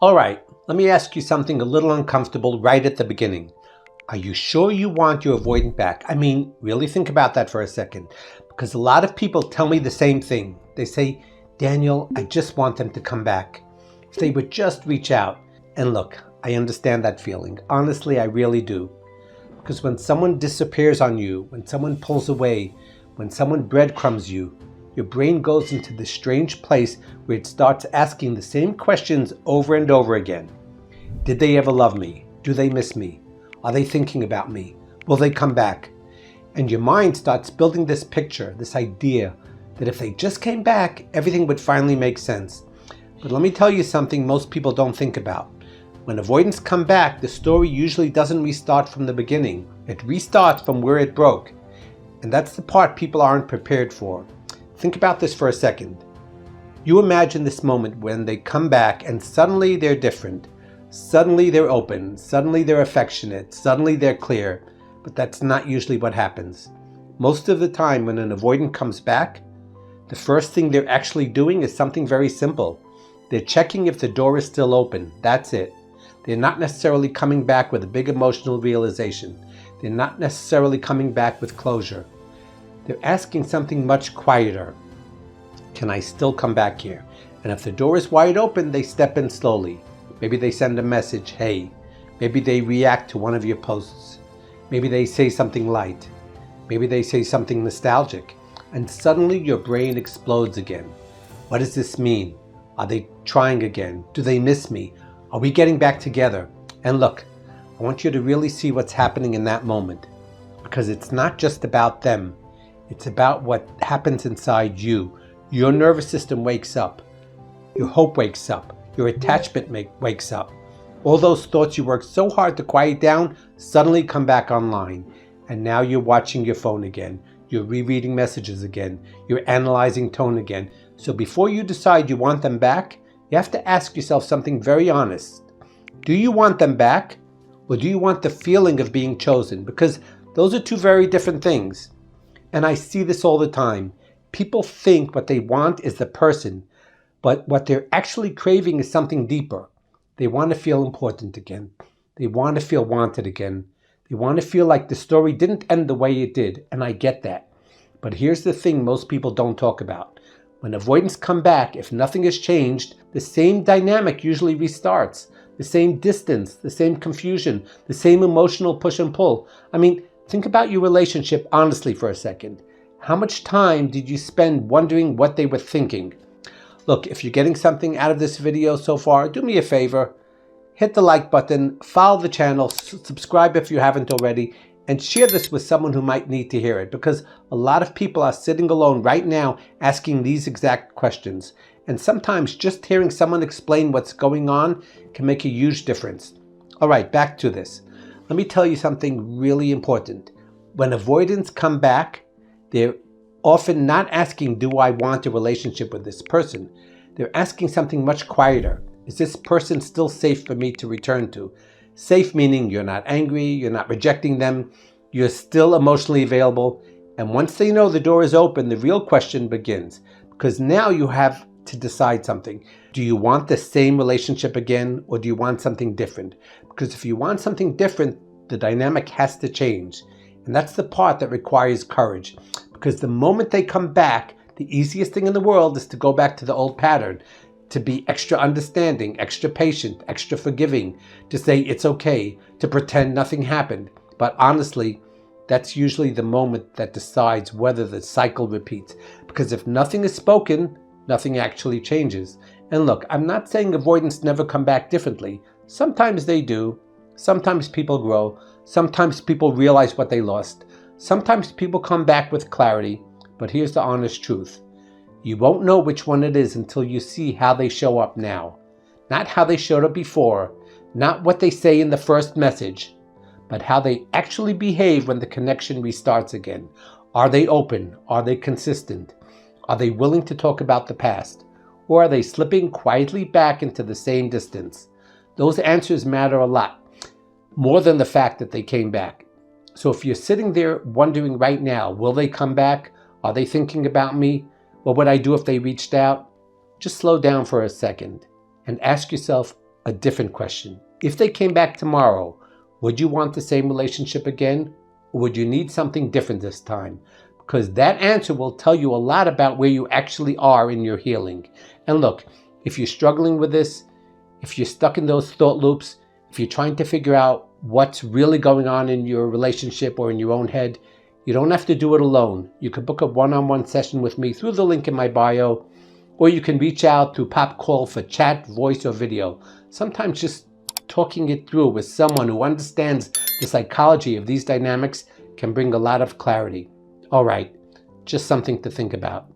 All right, let me ask you something a little uncomfortable right at the beginning. Are you sure you want your avoidant back? I mean, really think about that for a second, because a lot of people tell me the same thing. They say, Daniel, I just want them to come back. If they would just reach out. And look, I understand that feeling. Honestly, I really do. Because when someone disappears on you, when someone pulls away, when someone breadcrumbs you, your brain goes into this strange place where it starts asking the same questions over and over again. Did they ever love me? Do they miss me? Are they thinking about me? Will they come back? And your mind starts building this picture, this idea that if they just came back, everything would finally make sense. But let me tell you something most people don't think about. When avoidants come back, the story usually doesn't restart from the beginning. It restarts from where it broke. And that's the part people aren't prepared for. Think about this for a second. You imagine this moment when they come back and suddenly they're different. Suddenly they're open. Suddenly they're affectionate. Suddenly they're clear. But that's not usually what happens. Most of the time when an avoidant comes back, the first thing they're actually doing is something very simple. They're checking if the door is still open. That's it. They're not necessarily coming back with a big emotional realization. They're not necessarily coming back with closure. They're asking something much quieter. Can I still come back here? And if the door is wide open, they step in slowly. Maybe they send a message, hey. Maybe they react to one of your posts. Maybe they say something light. Maybe they say something nostalgic. And suddenly your brain explodes again. What does this mean? Are they trying again? Do they miss me? Are we getting back together? And look, I want you to really see what's happening in that moment. Because it's not just about them. It's about what happens inside you. Your nervous system wakes up. Your hope wakes up. Your attachment wakes up. All those thoughts you worked so hard to quiet down suddenly come back online. And now you're watching your phone again. You're rereading messages again. You're analyzing tone again. So before you decide you want them back, you have to ask yourself something very honest. Do you want them back? Or do you want the feeling of being chosen? Because those are two very different things. And I see this all the time. People think what they want is the person, but what they're actually craving is something deeper. They want to feel important again. They want to feel wanted again. They want to feel like the story didn't end the way it did, and I get that. But here's the thing most people don't talk about. When avoidants come back, if nothing has changed, the same dynamic usually restarts. The same distance, the same confusion, the same emotional push and pull. I mean, think about your relationship honestly for a second. How much time did you spend wondering what they were thinking? Look, if you're getting something out of this video so far, do me a favor. Hit the like button, follow the channel, subscribe if you haven't already, and share this with someone who might need to hear it, because a lot of people are sitting alone right now asking these exact questions. And sometimes just hearing someone explain what's going on can make a huge difference. All right, back to this. Let me tell you something really important. When avoidants come back, they're often not asking, do I want a relationship with this person? They're asking something much quieter. Is this person still safe for me to return to? Safe meaning you're not angry, you're not rejecting them, you're still emotionally available. And once they know the door is open, the real question begins. Because now you have to decide something. Do you want the same relationship again, or do you want something different? Because if you want something different, the dynamic has to change. And that's the part that requires courage. Because the moment they come back, the easiest thing in the world is to go back to the old pattern, to be extra understanding, extra patient, extra forgiving, to say it's okay, to pretend nothing happened. But honestly, that's usually the moment that decides whether the cycle repeats. Because if nothing is spoken, nothing actually changes. And look, I'm not saying avoidants never come back differently. Sometimes they do. Sometimes people grow. Sometimes people realize what they lost. Sometimes people come back with clarity. But here's the honest truth. You won't know which one it is until you see how they show up now. Not how they showed up before. Not what they say in the first message. But how they actually behave when the connection restarts again. Are they open? Are they consistent? Are they willing to talk about the past? Or are they slipping quietly back into the same distance? Those answers matter a lot, more than the fact that they came back. So if you're sitting there wondering right now, will they come back? Are they thinking about me? What would I do if they reached out? Just slow down for a second and ask yourself a different question. If they came back tomorrow, would you want the same relationship again? Or would you need something different this time? Because that answer will tell you a lot about where you actually are in your healing. And look, if you're struggling with this, if you're stuck in those thought loops, if you're trying to figure out what's really going on in your relationship or in your own head, you don't have to do it alone. You can book a one-on-one session with me through the link in my bio, or you can reach out through Pop Call for chat, voice, or video. Sometimes just talking it through with someone who understands the psychology of these dynamics can bring a lot of clarity. All right, just something to think about.